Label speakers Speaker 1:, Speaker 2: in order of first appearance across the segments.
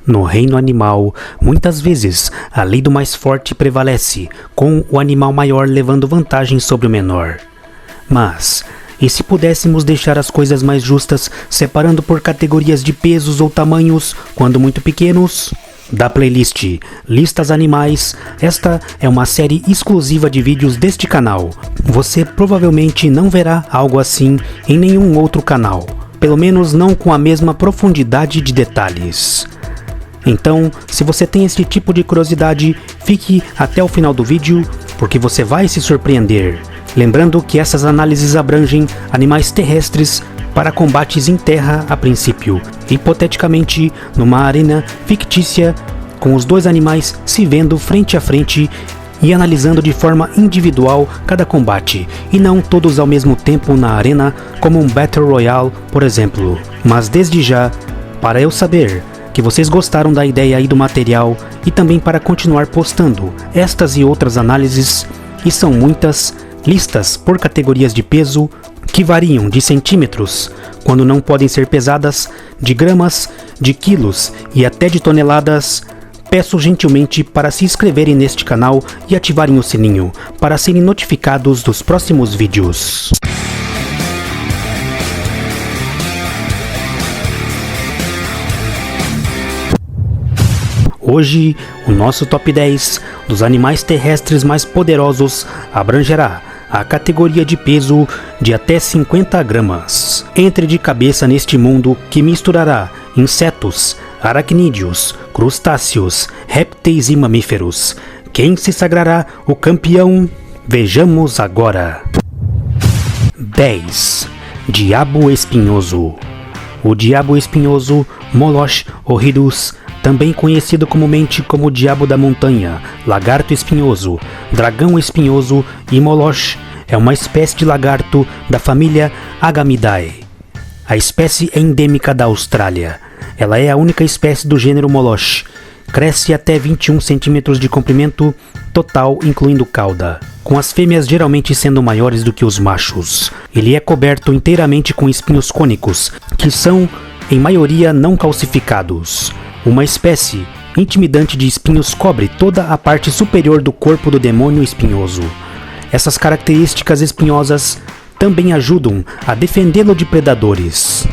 Speaker 1: No reino animal, muitas vezes a lei do mais forte prevalece, com o animal maior levando vantagem sobre o menor. Mas, e se pudéssemos deixar as coisas mais justas, separando por categorias de pesos ou tamanhos, quando muito pequenos? Da playlist Listas Animais, esta é uma série exclusiva de vídeos deste canal. Você provavelmente não verá algo assim em nenhum outro canal, pelo menos não com a mesma profundidade de detalhes. Então, se você tem esse tipo de curiosidade, fique até o final do vídeo, porque você vai se surpreender. Lembrando que essas análises abrangem animais terrestres para combates em terra a princípio, hipoteticamente numa arena fictícia, com os dois animais se vendo frente a frente e analisando de forma individual cada combate, e não todos ao mesmo tempo na arena, como um Battle Royale, por exemplo. Mas desde já, para eu saber que vocês gostaram da ideia e do material, e também para continuar postando estas e outras análises, e são muitas, listas por categorias de peso, que variam de centímetros, quando não podem ser pesadas, de gramas, de quilos e até de toneladas, peço gentilmente para se inscreverem neste canal e ativarem o sininho, para serem notificados dos próximos vídeos. Hoje, o nosso top 10 dos animais terrestres mais poderosos abrangerá a categoria de peso de até 50 gramas. Entre de cabeça neste mundo que misturará insetos, aracnídeos, crustáceos, répteis e mamíferos. Quem se sagrará o campeão? Vejamos agora. 10. Diabo espinhoso. O diabo espinhoso, Moloch horridus, também conhecido comumente como diabo da montanha, lagarto espinhoso, dragão espinhoso e Moloch, é uma espécie de lagarto da família Agamidae. A espécie é endêmica da Austrália. Ela é a única espécie do gênero Moloch. Cresce até 21 centímetros de comprimento total, incluindo cauda, com as fêmeas geralmente sendo maiores do que os machos. Ele é coberto inteiramente com espinhos cônicos, que são, em maioria, não calcificados. Uma espécie intimidante de espinhos cobre toda a parte superior do corpo do demônio espinhoso. Essas características espinhosas também ajudam a defendê-lo de predadores.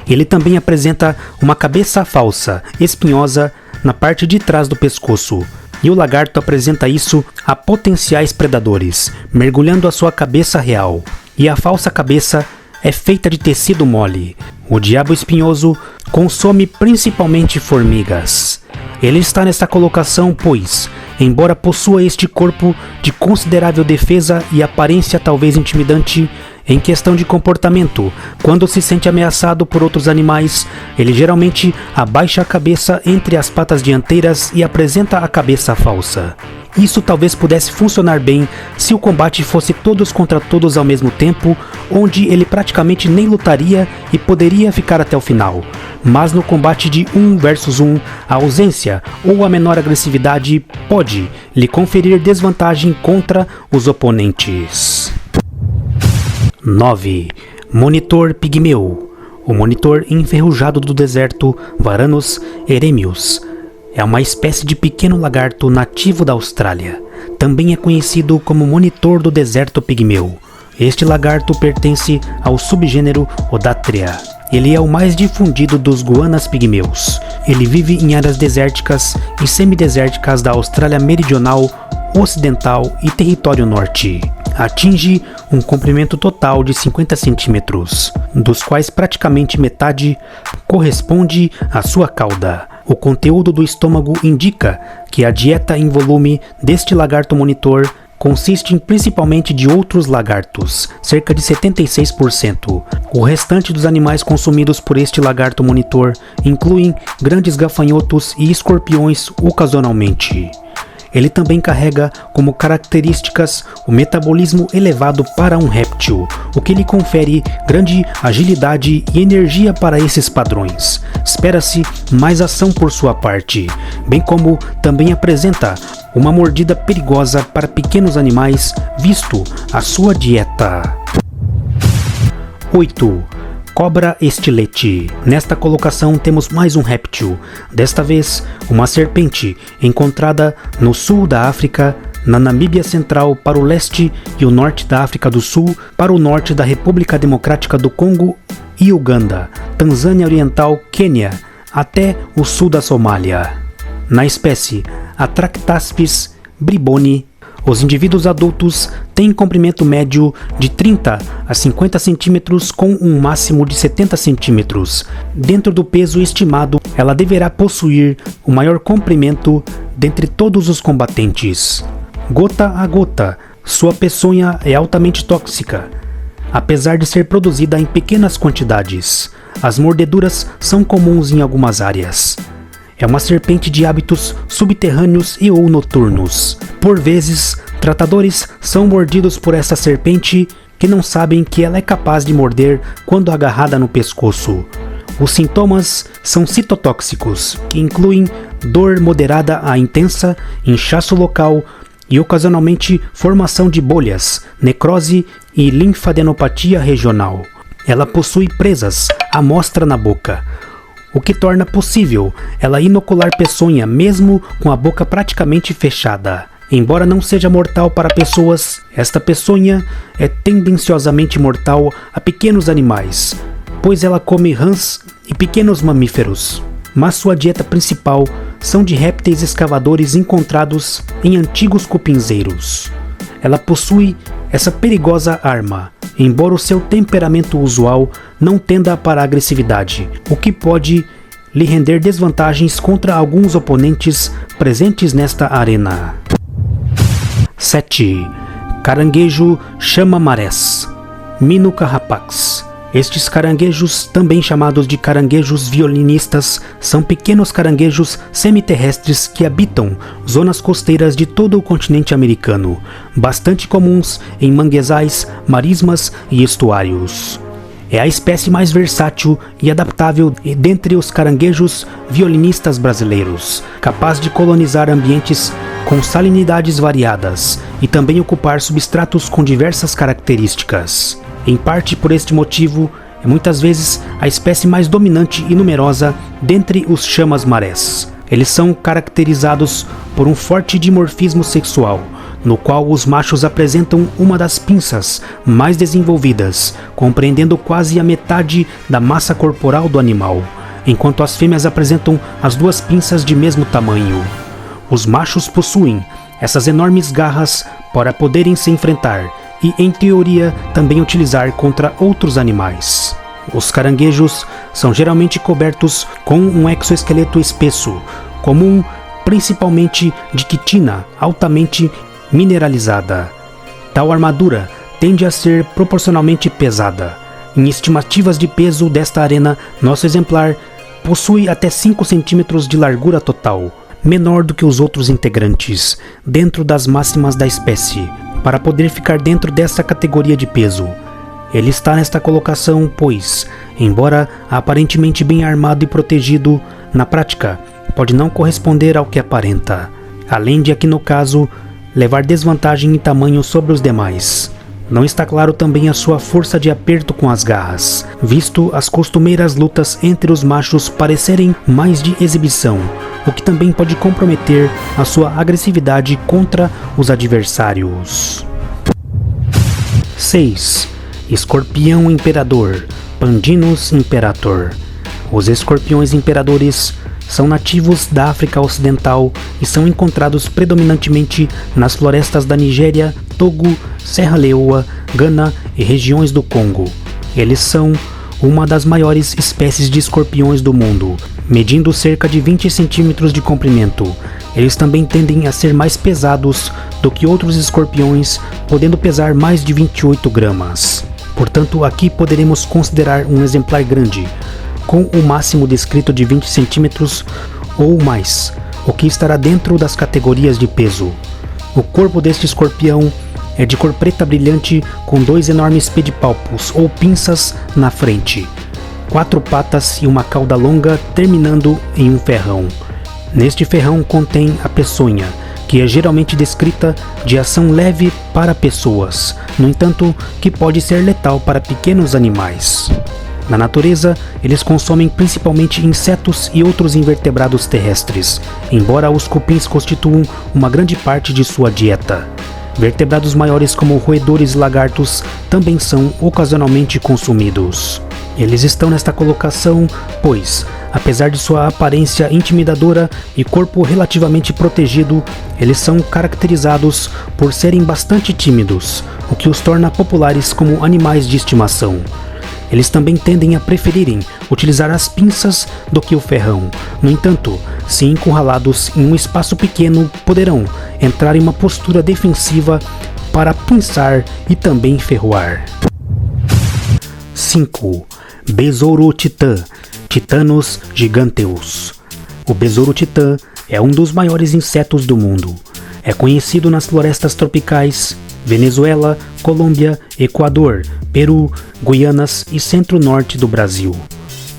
Speaker 1: Ele também apresenta uma cabeça falsa, espinhosa, na parte de trás do pescoço, e o lagarto apresenta isso a potenciais predadores, mergulhando a sua cabeça real. E a falsa cabeça é feita de tecido mole. O diabo espinhoso consome principalmente formigas. Ele está nesta colocação pois, embora possua este corpo de considerável defesa e aparência talvez intimidante, em questão de comportamento, quando se sente ameaçado por outros animais, ele geralmente abaixa a cabeça entre as patas dianteiras e apresenta a cabeça falsa. Isso talvez pudesse funcionar bem se o combate fosse todos contra todos ao mesmo tempo, onde ele praticamente nem lutaria e poderia ficar até o final. Mas no combate de 1 versus 1, a ausência ou a menor agressividade pode lhe conferir desvantagem contra os oponentes. 9. Monitor pigmeu. O monitor enferrujado do deserto, Varanus eremius, é uma espécie de pequeno lagarto nativo da Austrália. Também é conhecido como monitor do deserto pigmeu. Este lagarto pertence ao subgênero Odatria. Ele é o mais difundido dos guanas pigmeus. Ele vive em áreas desérticas e semidesérticas da Austrália Meridional, Ocidental e Território Norte. Atinge um comprimento total de 50 centímetros, dos quais praticamente metade corresponde à sua cauda. O conteúdo do estômago indica que a dieta em volume deste lagarto monitor consiste principalmente de outros lagartos, cerca de 76%. O restante dos animais consumidos por este lagarto monitor incluem grandes gafanhotos e escorpiões ocasionalmente. Ele também carrega como características o metabolismo elevado para um réptil, o que lhe confere grande agilidade e energia para esses padrões. Espera-se mais ação por sua parte, bem como também apresenta uma mordida perigosa para pequenos animais, visto a sua dieta. 8. Cobra estilete. Nesta colocação temos mais um réptil, desta vez uma serpente encontrada no sul da África, na Namíbia Central para o leste e o norte da África do Sul para o norte da República Democrática do Congo e Uganda, Tanzânia Oriental, Quênia, até o sul da Somália. Na espécie Atractaspis briboni, os indivíduos adultos têm comprimento médio de 30 a 50 centímetros com um máximo de 70 centímetros. Dentro do peso estimado, ela deverá possuir o maior comprimento dentre todos os combatentes. Gota a gota, sua peçonha é altamente tóxica, apesar de ser produzida em pequenas quantidades. As mordeduras são comuns em algumas áreas. É uma serpente de hábitos subterrâneos e ou noturnos. Por vezes, tratadores são mordidos por essa serpente que não sabem que ela é capaz de morder quando agarrada no pescoço. Os sintomas são citotóxicos, que incluem dor moderada a intensa, inchaço local e ocasionalmente formação de bolhas, necrose e linfadenopatia regional. Ela possui presas à mostra na boca, o que torna possível ela inocular peçonha mesmo com a boca praticamente fechada. Embora não seja mortal para pessoas, esta peçonha é tendenciosamente mortal a pequenos animais, pois ela come rãs e pequenos mamíferos. Mas sua dieta principal são de répteis escavadores encontrados em antigos cupinzeiros. Ela possui essa perigosa arma, embora o seu temperamento usual não tenda para a agressividade, o que pode lhe render desvantagens contra alguns oponentes presentes nesta arena. 7. Caranguejo chama-marés, Minocarrapax. Estes caranguejos, também chamados de caranguejos violinistas, são pequenos caranguejos semiterrestres que habitam zonas costeiras de todo o continente americano, bastante comuns em manguezais, marismas e estuários. É a espécie mais versátil e adaptável dentre os caranguejos violinistas brasileiros, capaz de colonizar ambientes com salinidades variadas e também ocupar substratos com diversas características. Em parte por este motivo, é muitas vezes a espécie mais dominante e numerosa dentre os chamas-marés. Eles são caracterizados por um forte dimorfismo sexual, no qual os machos apresentam uma das pinças mais desenvolvidas, compreendendo quase a metade da massa corporal do animal, enquanto as fêmeas apresentam as duas pinças de mesmo tamanho. Os machos possuem essas enormes garras para poderem se enfrentar e, em teoria, também utilizar contra outros animais. Os caranguejos são geralmente cobertos com um exoesqueleto espesso, comum principalmente de quitina altamente mineralizada. Tal armadura tende a ser proporcionalmente pesada. Em estimativas de peso desta arena, nosso exemplar possui até 5 centímetros de largura total, menor do que os outros integrantes, dentro das máximas da espécie, para poder ficar dentro dessa categoria de peso. Ele está nesta colocação, pois, embora aparentemente bem armado e protegido, na prática pode não corresponder ao que aparenta, além de aqui no caso levar desvantagem em tamanho sobre os demais. Não está claro também a sua força de aperto com as garras, visto as costumeiras lutas entre os machos parecerem mais de exibição, o que também pode comprometer a sua agressividade contra os adversários. 6. Escorpião Imperador, Pandinus imperator. Os escorpiões imperadores são nativos da África Ocidental e são encontrados predominantemente nas florestas da Nigéria, Togo, Serra Leoa, Gana e regiões do Congo. Eles são uma das maiores espécies de escorpiões do mundo, medindo cerca de 20 centímetros de comprimento. Eles também tendem a ser mais pesados do que outros escorpiões, podendo pesar mais de 28 gramas. Portanto, aqui poderemos considerar um exemplar grande, com o máximo descrito de 20 centímetros ou mais, o que estará dentro das categorias de peso. O corpo deste escorpião é de cor preta brilhante com 2 enormes pedipalpos ou pinças na frente, 4 patas e uma cauda longa terminando em um ferrão. Neste ferrão contém a peçonha, que é geralmente descrita de ação leve para pessoas, no entanto que pode ser letal para pequenos animais. Na natureza, eles consomem principalmente insetos e outros invertebrados terrestres, embora os cupins constituam uma grande parte de sua dieta. Vertebrados maiores como roedores e lagartos também são ocasionalmente consumidos. Eles estão nesta colocação, pois, apesar de sua aparência intimidadora e corpo relativamente protegido, eles são caracterizados por serem bastante tímidos, o que os torna populares como animais de estimação. Eles também tendem a preferirem utilizar as pinças do que o ferrão. No entanto, se encurralados em um espaço pequeno, poderão entrar em uma postura defensiva para pinçar e também ferroar. 5. Besouro titã, Titânus giganteus. O besouro titã é um dos maiores insetos do mundo. É conhecido nas florestas tropicais, Venezuela, Colômbia, Equador, Peru, Guianas e centro-norte do Brasil.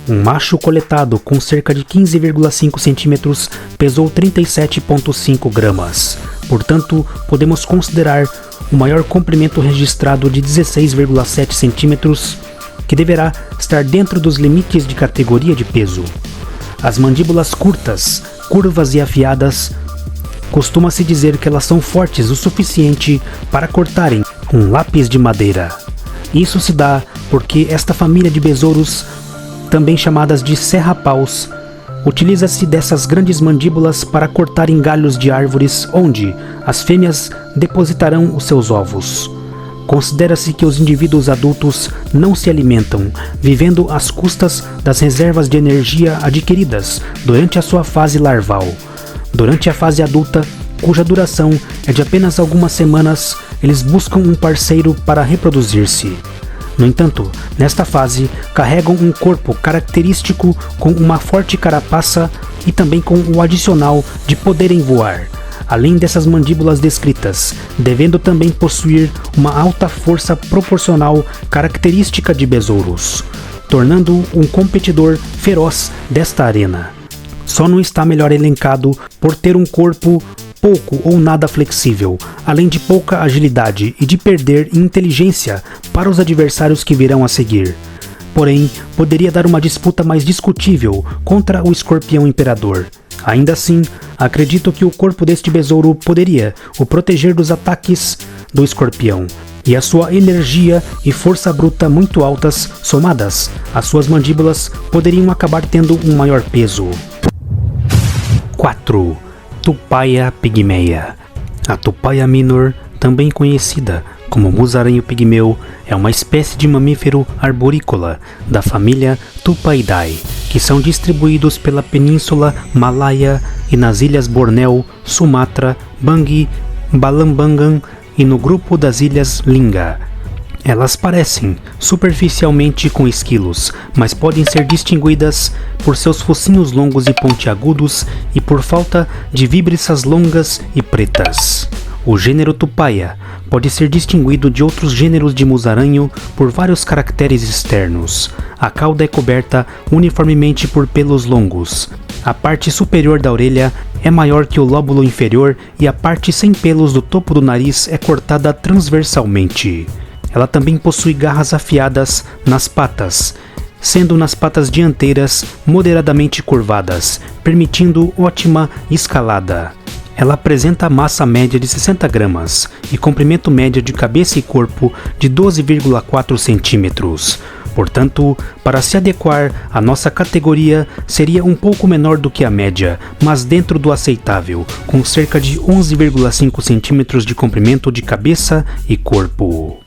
Speaker 1: Um macho coletado com cerca de 15,5 centímetros pesou 37,5 gramas. Portanto, podemos considerar o maior comprimento registrado de 16,7 centímetros, que deverá estar dentro dos limites de categoria de peso. As mandíbulas curtas, curvas e afiadas, costuma-se dizer que elas são fortes o suficiente para cortarem um lápis de madeira. Isso se dá porque esta família de besouros, também chamadas de serrapaus, utiliza-se dessas grandes mandíbulas para cortar em galhos de árvores onde as fêmeas depositarão os seus ovos. Considera-se que os indivíduos adultos não se alimentam, vivendo às custas das reservas de energia adquiridas durante a sua fase larval. Durante a fase adulta, cuja duração é de apenas algumas semanas, eles buscam um parceiro para reproduzir-se. No entanto, nesta fase, carregam um corpo característico com uma forte carapaça e também com o adicional de poderem voar, além dessas mandíbulas descritas, devendo também possuir uma alta força proporcional característica de besouros, tornando-o um competidor feroz desta arena. Só não está melhor elencado por ter um corpo pouco ou nada flexível, além de pouca agilidade e de perder inteligência para os adversários que virão a seguir. Porém, poderia dar uma disputa mais discutível contra o escorpião imperador. Ainda assim, acredito que o corpo deste besouro poderia o proteger dos ataques do escorpião, e a sua energia e força bruta muito altas, somadas às suas mandíbulas, poderiam acabar tendo um maior peso. 4. Tupaia pigmeia. A Tupaia minor, também conhecida como musaraño pigmeu, é uma espécie de mamífero arborícola da família Tupaidae, que são distribuídos pela Península Malaya e nas ilhas Bornéu, Sumatra, Bangui, Balambangan e no grupo das ilhas Lingga. Elas parecem superficialmente com esquilos, mas podem ser distinguidas por seus focinhos longos e pontiagudos e por falta de víbriças longas e pretas. O gênero Tupaia pode ser distinguido de outros gêneros de musaraño por vários caracteres externos. A cauda é coberta uniformemente por pelos longos. A parte superior da orelha é maior que o lóbulo inferior e a parte sem pelos do topo do nariz é cortada transversalmente. Ela também possui garras afiadas nas patas, sendo nas patas dianteiras moderadamente curvadas, permitindo ótima escalada. Ela apresenta massa média de 60 gramas e comprimento médio de cabeça e corpo de 12,4 centímetros. Portanto, para se adequar à nossa categoria, seria um pouco menor do que a média, mas dentro do aceitável, com cerca de 11,5 centímetros de comprimento de cabeça e corpo.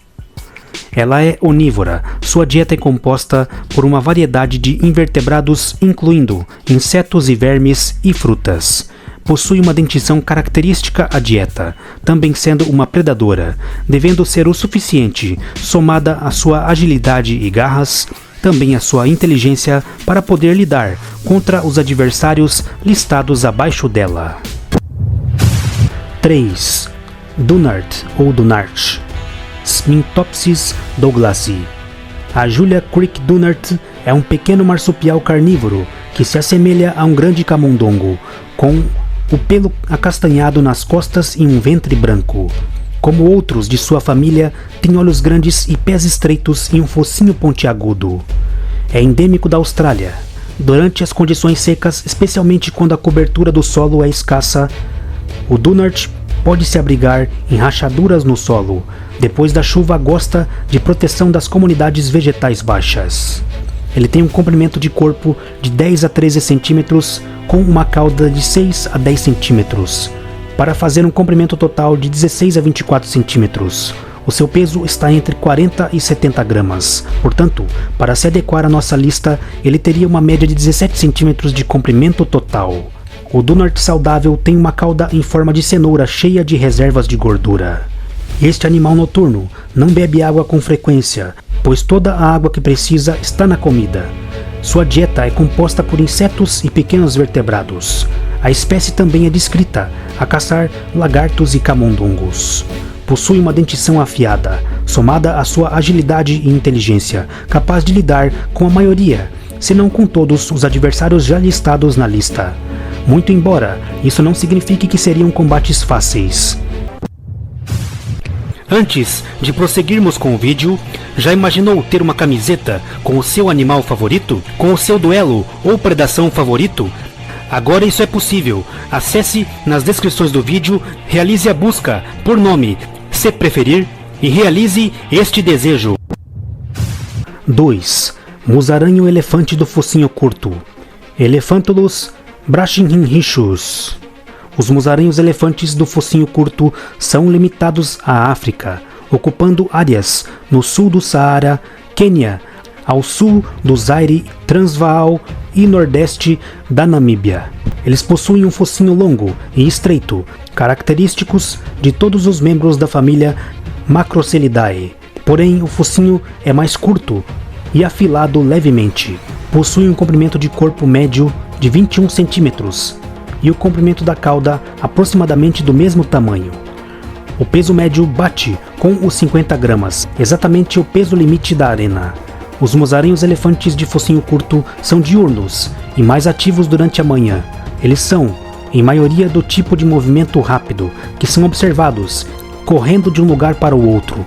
Speaker 1: Ela é onívora. Sua dieta é composta por uma variedade de invertebrados, incluindo insetos e vermes e frutas. Possui uma dentição característica à dieta, também sendo uma predadora, devendo ser o suficiente, somada à sua agilidade e garras, também à sua inteligência para poder lidar contra os adversários listados abaixo dela. 3. Dunart ou Dunart. Sminthopsis douglasii. A Julia Creek Dunart é um pequeno marsupial carnívoro que se assemelha a um grande camundongo, com o pelo acastanhado nas costas e um ventre branco. Como outros de sua família, tem olhos grandes e pés estreitos e um focinho pontiagudo. É endêmico da Austrália. Durante as condições secas, especialmente quando a cobertura do solo é escassa, o Dunnart pode se abrigar em rachaduras no solo. Depois da chuva, gosta de proteção das comunidades vegetais baixas. Ele tem um comprimento de corpo de 10 a 13 centímetros com uma cauda de 6 a 10 centímetros, para fazer um comprimento total de 16 a 24 centímetros. O seu peso está entre 40 e 70 gramas. Portanto, para se adequar à nossa lista, ele teria uma média de 17 centímetros de comprimento total. O Dunnart saudável tem uma cauda em forma de cenoura cheia de reservas de gordura. Este animal noturno não bebe água com frequência, pois toda a água que precisa está na comida. Sua dieta é composta por insetos e pequenos vertebrados. A espécie também é descrita a caçar lagartos e camundongos. Possui uma dentição afiada, somada à sua agilidade e inteligência, capaz de lidar com a maioria, se não com todos os adversários já listados na lista. Muito embora isso não signifique que seriam combates fáceis. Antes de prosseguirmos com o vídeo, já imaginou ter uma camiseta com o seu animal favorito? Com o seu duelo ou predação favorito? Agora isso é possível. Acesse nas descrições do vídeo, realize a busca por nome, se preferir, e realize este desejo. 2. Musaranho elefante do focinho curto. Elephantulus brachyhinchus. Os musaranhos elefantes do focinho curto são limitados à África, ocupando áreas no sul do Saara, Quênia, ao sul do Zaire, Transvaal e nordeste da Namíbia. Eles possuem um focinho longo e estreito, característicos de todos os membros da família Macrocelidae. Porém, o focinho é mais curto e afilado levemente. Possui um comprimento de corpo médio de 21 centímetros e o comprimento da cauda aproximadamente do mesmo tamanho. O peso médio bate com os 50 gramas, exatamente o peso limite da arena. Os musaranhos elefantes de focinho curto são diurnos e mais ativos durante a manhã. Eles são, em maioria, do tipo de movimento rápido, que são observados correndo de um lugar para o outro.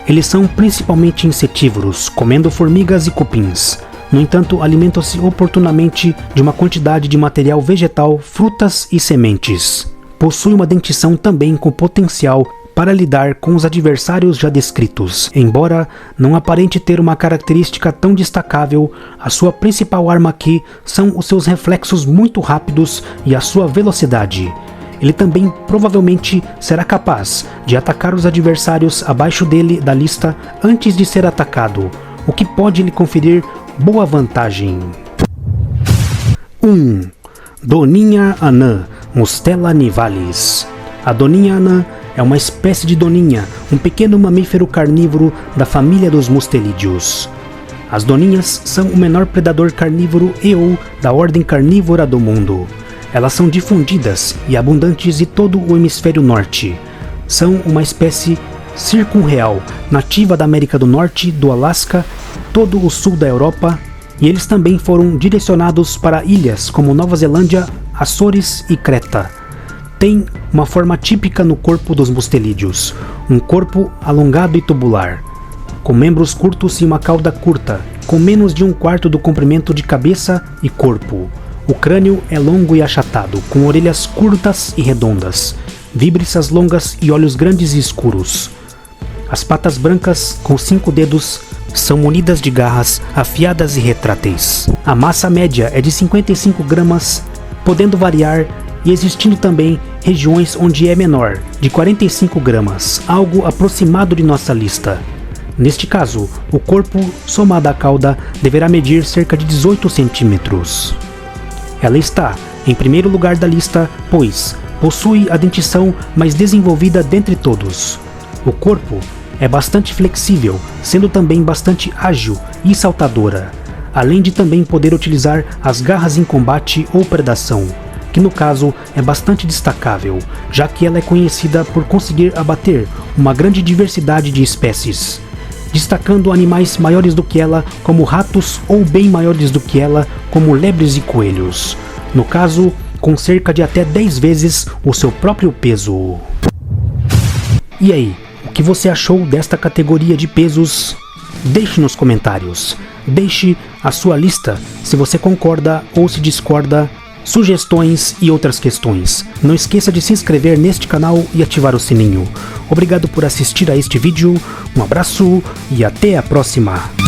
Speaker 1: Eles são principalmente insetívoros, comendo formigas e cupins. No entanto, alimentam-se oportunamente de uma quantidade de material vegetal, frutas e sementes. Possui uma dentição também com potencial para lidar com os adversários já descritos. Embora não aparente ter uma característica tão destacável, a sua principal arma aqui são os seus reflexos muito rápidos e a sua velocidade. Ele também provavelmente será capaz de atacar os adversários abaixo dele da lista antes de ser atacado, o que pode lhe conferir boa vantagem. 1. Doninha anã, Mustela nivalis. A doninha anã é uma espécie de doninha, um pequeno mamífero carnívoro da família dos mustelídeos. As doninhas são o menor predador carnívoro e/ou da ordem carnívora do mundo. Elas são difundidas e abundantes em todo o hemisfério norte. São uma espécie circunreal, nativa da América do Norte, do Alasca, todo o sul da Europa, e eles também foram direcionados para ilhas como Nova Zelândia, Açores e Creta. Tem uma forma típica no corpo dos mustelídeos, um corpo alongado e tubular, com membros curtos e uma cauda curta, com menos de 1/4 do comprimento de cabeça e corpo. O crânio é longo e achatado, com orelhas curtas e redondas, víbriças longas e olhos grandes e escuros. As patas brancas, com 5 dedos, são munidas de garras afiadas e retráteis. A massa média é de 55 gramas, podendo variar e existindo também regiões onde é menor, de 45 gramas, algo aproximado de nossa lista. Neste caso, o corpo, somado à cauda, deverá medir cerca de 18 centímetros. Ela está em primeiro lugar da lista, pois possui a dentição mais desenvolvida dentre todos. O corpo é bastante flexível, sendo também bastante ágil e saltadora, além de também poder utilizar as garras em combate ou predação, que no caso é bastante destacável, já que ela é conhecida por conseguir abater uma grande diversidade de espécies, destacando animais maiores do que ela, como ratos, ou bem maiores do que ela, como lebres e coelhos, no caso com cerca de até 10 vezes o seu próprio peso. E aí? O que você achou desta categoria de pesos? Deixe nos comentários. Deixe a sua lista se você concorda ou se discorda, sugestões e outras questões. Não esqueça de se inscrever neste canal e ativar o sininho. Obrigado por assistir a este vídeo, um abraço e até a próxima!